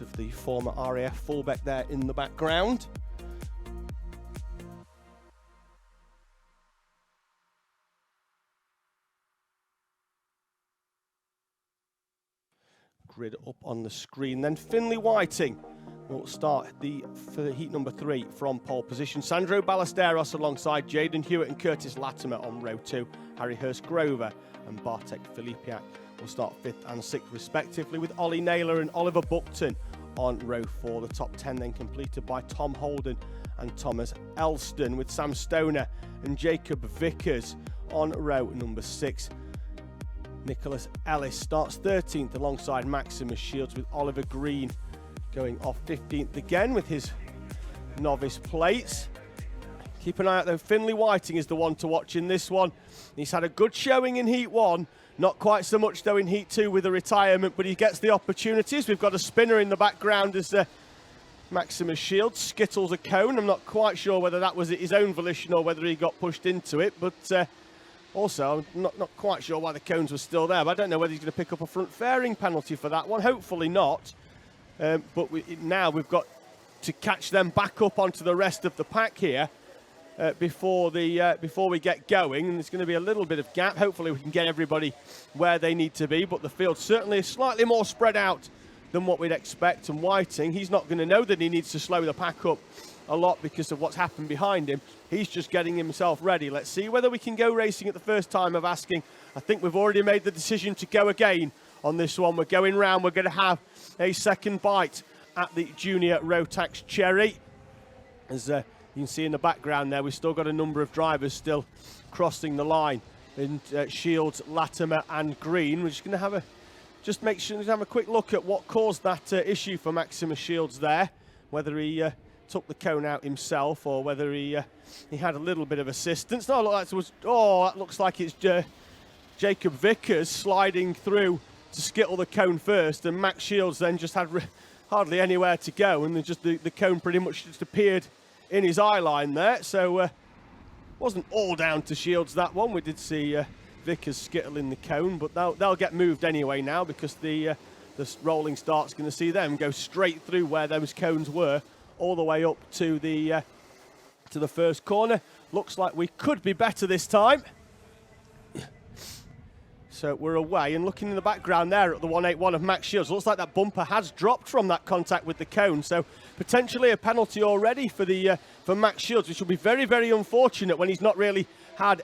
of the former RAF Fulbeck there in the background. Grid up on the screen. Then Finlay Whiting will start for heat number 3 from pole position. Sandro Ballesteros alongside Jaden Hewitt and Curtis Latimer on row 2. Harry Hurst-Grover and Bartek Filipiak will start 5th and 6th respectively, with Ollie Naylor and Oliver Buckton on row 4. The top 10 then completed by Tom Holden and Thomas Elston, with Sam Stoner and Jacob Vickers on row number 6. Nicholas Ellis starts 13th alongside Maximus Shields, with Oliver Green going off 15th again with his novice plates. Keep an eye out though, Finlay Whiting is the one to watch in this one. He's had a good showing in Heat 1, not quite so much though in Heat 2 with a retirement, but he gets the opportunities. We've got a spinner in the background as Maximus Shields skittles a cone. I'm not quite sure whether that was at his own volition or whether he got pushed into it, but also, I'm not quite sure why the cones were still there, but I don't know whether he's going to pick up a front fairing penalty for that one. Hopefully not. But now we've got to catch them back up onto the rest of the pack here before we get going. And there's going to be a little bit of gap. Hopefully we can get everybody where they need to be. But the field certainly is slightly more spread out than what we'd expect. And Whiting, he's not going to know that he needs to slow the pack up a lot because of what's happened behind him. He's just getting himself ready. Let's see whether we can go racing at the first time of asking. I think we've already made the decision to go again on this one. We're going round. We're going to have a second bite at the junior Rotax Cherry. As you can see in the background there, we've still got a number of drivers still crossing the line in Shields, Latimer and Green. We're just going to have a quick look at what caused that issue for Maximus Shields there, whether he took the cone out himself or whether he had a little bit of assistance. No, that looks like it's Jacob Vickers sliding through to skittle the cone first, and Max Shields then just had hardly anywhere to go, and the cone pretty much just appeared in his eye line there. So wasn't all down to Shields that one. We did see Vickers skittling the cone, but they'll get moved anyway now because the rolling start's going to see them go straight through where those cones were, all the way up to the first corner. Looks like we could be better this time. So we're away, and looking in the background there at the 181 of Max Shields, looks like that bumper has dropped from that contact with the cone. So potentially a penalty already for Max Shields, which will be very, very unfortunate when he's not really had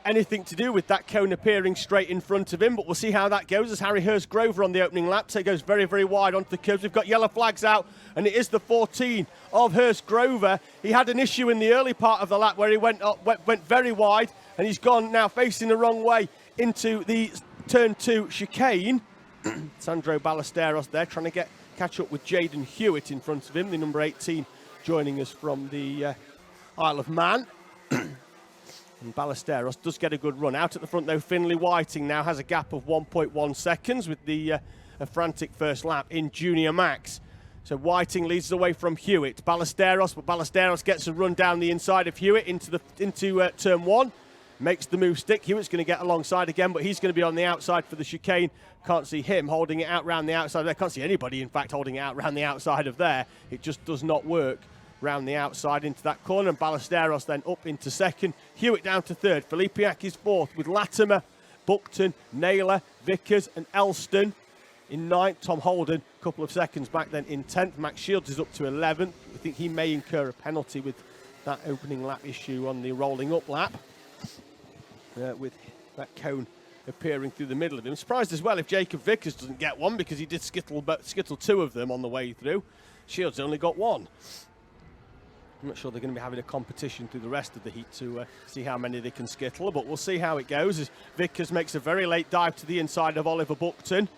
anything to do with that cone appearing straight in front of him. But we'll see how that goes as Harry Hurst-Grover on the opening lap. So it goes very, very wide onto the curbs. We've got yellow flags out, and it is the 14 of Hurst-Grover. He had an issue in the early part of the lap where he went very wide, and he's gone now facing the wrong way into the turn 2 chicane. Sandro Ballesteros there trying to catch up with Jaden Hewitt in front of him, the number 18 joining us from the Isle of Man. And Ballesteros does get a good run. Out at the front though, Finlay Whiting now has a gap of 1.1 seconds with a frantic first lap in Junior Max. So Whiting leads the way from Hewitt. Ballesteros, but Ballesteros gets a run down the inside of Hewitt into turn 1. Makes the move stick. Hewitt's going to get alongside again, but he's going to be on the outside for the chicane. Can't see him holding it out round the outside there. Can't see anybody, in fact, holding it out round the outside of there. It just does not work round the outside into that corner. And Ballesteros then up into second. Hewitt down to third. Filipiak is fourth with Latimer, Buckton, Naylor, Vickers and Elston in ninth. Tom Holden a couple of seconds back then in 10th. Max Shields is up to 11th. I think he may incur a penalty with that opening lap issue on the rolling up lap. With that cone appearing through the middle of him. Surprised as well if Jacob Vickers doesn't get one, because he did skittle two of them on the way through. Shields only got one. I'm not sure they're going to be having a competition through the rest of the heat to see how many they can skittle, but we'll see how it goes as Vickers makes a very late dive to the inside of Oliver Buckton.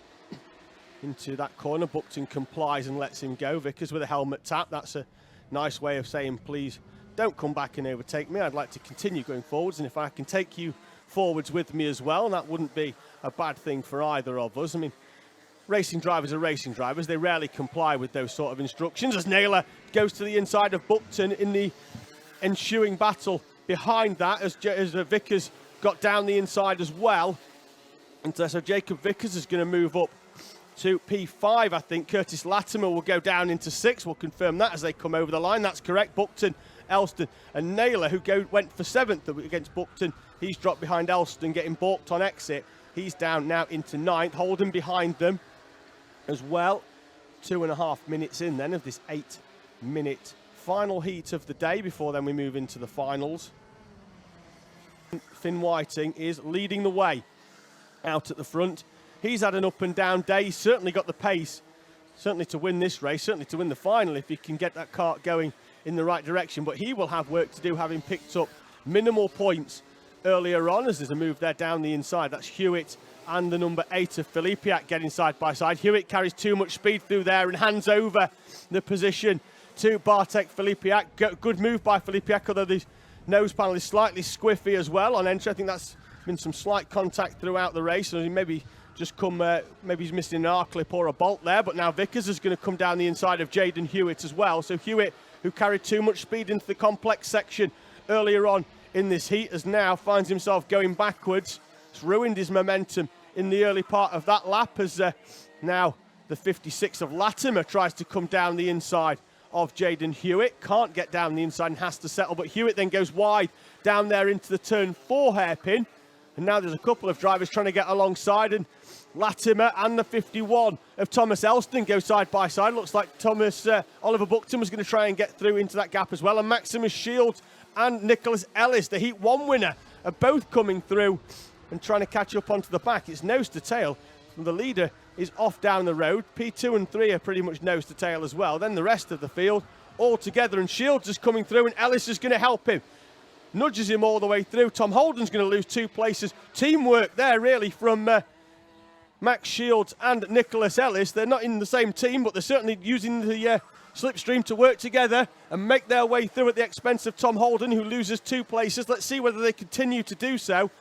Into that corner, Buckton complies and lets him go. Vickers with a helmet tap. That's a nice way of saying, please don't come back and overtake me. I'd like to continue going forwards, and if I can take you forwards with me as well, that wouldn't be a bad thing for either of us. I mean, racing drivers are racing drivers. They rarely comply with those sort of instructions. As Naylor goes to the inside of Buckton in the ensuing battle behind that, as Vickers got down the inside as well. And so Jacob Vickers is going to move up to P5, I think. Curtis Latimer will go down into 6. We'll confirm that as they come over the line. That's correct. Buckton, Elston and Naylor, who went for 7th against Buckton. He's dropped behind Elston, getting balked on exit. He's down now into 9th. Holden behind them as well. 2.5 minutes in then of this 8-minute final heat of the day before then we move into the finals. Finn Whiting is leading the way out at the front. He's had an up and down day. He's certainly got the pace, certainly to win this race, certainly to win the final if he can get that cart going in the right direction. But he will have work to do, having picked up minimal points earlier on, as there's a move there down the inside. That's Hewitt and the number 8 of Filipiak getting side by side. Hewitt carries too much speed through there and hands over the position to Bartek Filipiak. Good move by Filipiak, although the nose panel is slightly squiffy as well on entry. I think that's been some slight contact throughout the race, so he maybe just come, maybe he's missing an R-clip or a bolt there, but now Vickers is going to come down the inside of Jaden Hewitt as well. So Hewitt, who carried too much speed into the complex section earlier on in this heat, as now finds himself going backwards. It's ruined his momentum in the early part of that lap, as now the 56 of Latimer tries to come down the inside of Jaden Hewitt. Can't get down the inside and has to settle, but Hewitt then goes wide down there into the turn 4 hairpin. And now there's a couple of drivers trying to get alongside, and Latimer and the 51 of Thomas Elston go side by side. Looks like Oliver Buckton was going to try and get through into that gap as well. And Maximus Shields and Nicholas Ellis, the Heat 1 winner, are both coming through and trying to catch up onto the back. It's nose to tail. The leader is off down the road. P2 and 3 are pretty much nose to tail as well. Then the rest of the field all together, and Shields is coming through, and Ellis is going to help him. Nudges him all the way through. Tom Holden's going to lose 2 places. Teamwork there, really, from Max Shields and Nicholas Ellis. They're not in the same team, but they're certainly using the slipstream to work together and make their way through at the expense of Tom Holden, who loses 2 places. Let's see whether they continue to do so.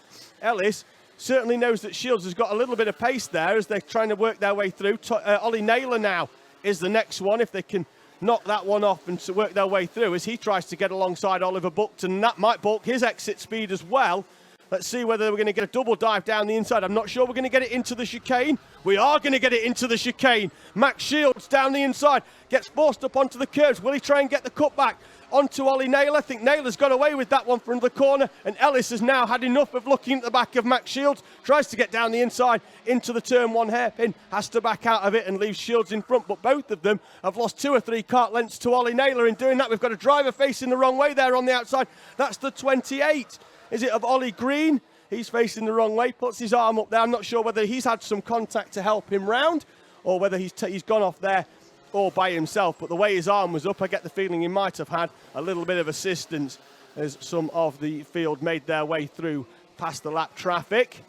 Ellis certainly knows that Shields has got a little bit of pace there as they're trying to work their way through. Ollie Naylor now is the next one, if they can knock that one off and to work their way through as he tries to get alongside Oliver Buckton. That might balk his exit speed as well. Let's see whether we're going to get a double dive down the inside. I'm not sure we're going to get it into the chicane. We are going to get it into the chicane. Max Shields down the inside, gets forced up onto the curves. Will he try and get the cutback onto Ollie Naylor? I think Naylor's got away with that one from the corner, and Ellis has now had enough of looking at the back of Max Shields. Tries to get down the inside into the turn 1 hairpin, has to back out of it and leaves Shields in front, but both of them have lost 2 or 3 kart lengths to Ollie Naylor. In doing that, we've got a driver facing the wrong way there on the outside. That's the 28. Is it of Ollie Green? He's facing the wrong way, puts his arm up there. I'm not sure whether he's had some contact to help him round or whether he's gone off there all by himself. But the way his arm was up, I get the feeling he might have had a little bit of assistance as some of the field made their way through past the lap traffic.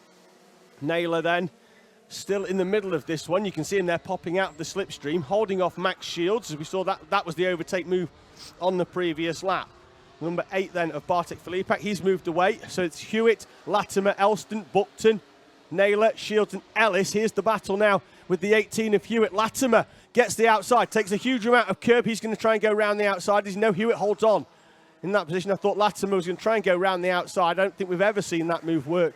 Naylor then still in the middle of this one. You can see him there popping out of the slipstream, holding off Max Shields, as we saw that was the overtake move on the previous lap. Number 8 then of Bartek Filipiak, he's moved away. So it's Hewitt, Latimer, Elston, Buckton, Naylor, Shields and Ellis. Here's the battle now with the 18 of Hewitt. Latimer gets the outside, takes a huge amount of curb. He's going to try and go around the outside. As you know, Hewitt holds on in that position. I thought Latimer was going to try and go around the outside. I don't think we've ever seen that move work.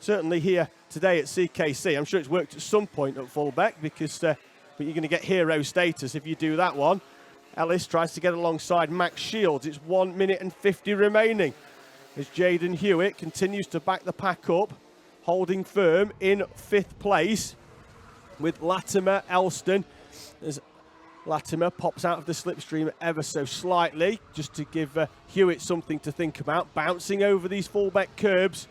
Certainly here today at CKC. I'm sure it's worked at some point at Fulbeck, because but you're going to get hero status if you do that one. Ellis tries to get alongside Max Shields. It's 1 minute and 50 remaining as Jaden Hewitt continues to back the pack up, holding firm in 5th place with Latimer, Elston. As Latimer pops out of the slipstream ever so slightly, just to give Hewitt something to think about, bouncing over these Fulbeck curbs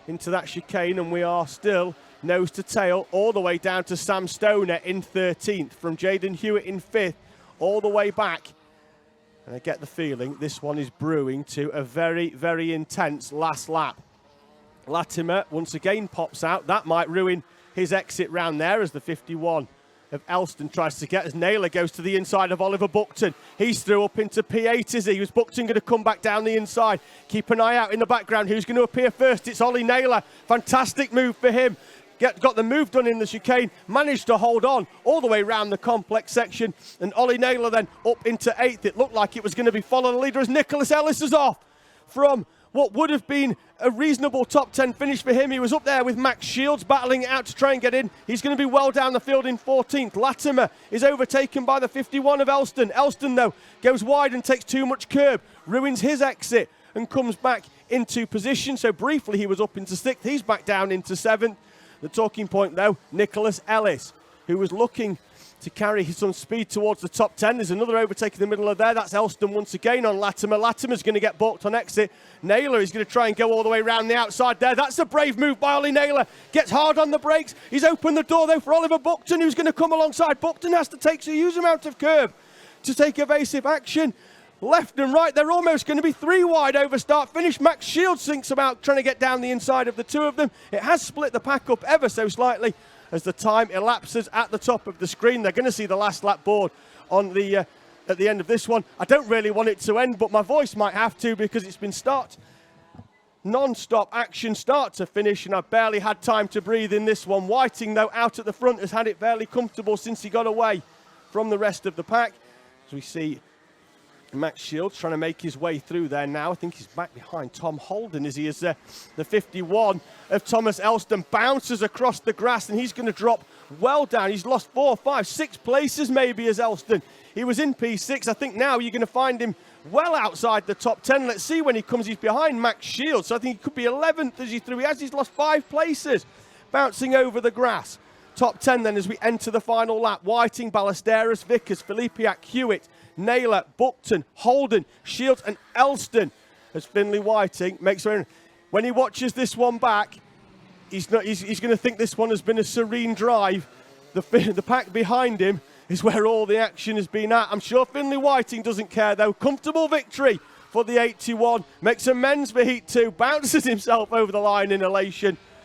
into that chicane, and we are still nose to tail all the way down to Sam Stoner in 13th, from Jaden Hewitt in 5th all the way back. And I get the feeling this one is brewing to a very, very intense last lap. Latimer once again pops out. That might ruin his exit round there as the 51 of Elston tries to get, as Naylor goes to the inside of Oliver Buckton. He's through up into P8, is he? Was Buckton going to come back down the inside? Keep an eye out in the background. Who's going to appear first? It's Ollie Naylor. Fantastic move for him. Got the move done in the chicane, managed to hold on all the way around the complex section, and Ollie Naylor then up into 8th. It looked like it was going to be following the leader as Nicholas Ellis is off from what would have been a reasonable top 10 finish for him. He was up there with Max Shields battling it out to try and get in. He's going to be well down the field in 14th. Latimer is overtaken by the 51 of Elston. Elston, though, goes wide and takes too much curb, ruins his exit and comes back into position. So briefly he was up into 6th. He's back down into 7th. The talking point, though, Nicholas Ellis, who was looking to carry some speed towards the top 10. There's another overtake in the middle of there. That's Elston once again on Latimer. Latimer's going to get balked on exit. Naylor is going to try and go all the way around the outside there. That's a brave move by Ollie Naylor. Gets hard on the brakes. He's opened the door, though, for Oliver Buckton, who's going to come alongside. Buckton has to take a huge amount of curb to take evasive action. Left and right, they're almost going to be 3 wide over start finish. Max Shields thinks about trying to get down the inside of the 2 of them. It has split the pack up ever so slightly as the time elapses at the top of the screen. They're going to see the last lap board on the at the end of this one. I don't really want it to end, but my voice might have to because it's been non-stop action, start to finish, and I've barely had time to breathe in this one. Whiting, though, out at the front, has had it fairly comfortable since he got away from the rest of the pack. As we see Max Shields trying to make his way through there now. I think he's back behind Tom Holden as he is the 51 of Thomas Elston bounces across the grass, and he's going to drop well down. He's lost 4, 5, 6 places maybe as Elston. He was in P6. I think now you're going to find him well outside the top 10. Let's see when he comes. He's behind Max Shields, so I think he could be 11th as he threw. He's lost 5 places bouncing over the grass. Top 10 then as we enter the final lap. Whiting, Ballesteros, Vickers, Filipiak, Hewitt, Naylor, Buckton, Holden, Shields and Elston as Finlay Whiting makes her. When he watches this one back, he's going to think this one has been a serene drive. The pack behind him is where all the action has been at. I'm sure Finlay Whiting doesn't care, though. Comfortable victory for the 81. Makes amends for Heat 2. Bounces himself over the line in elation.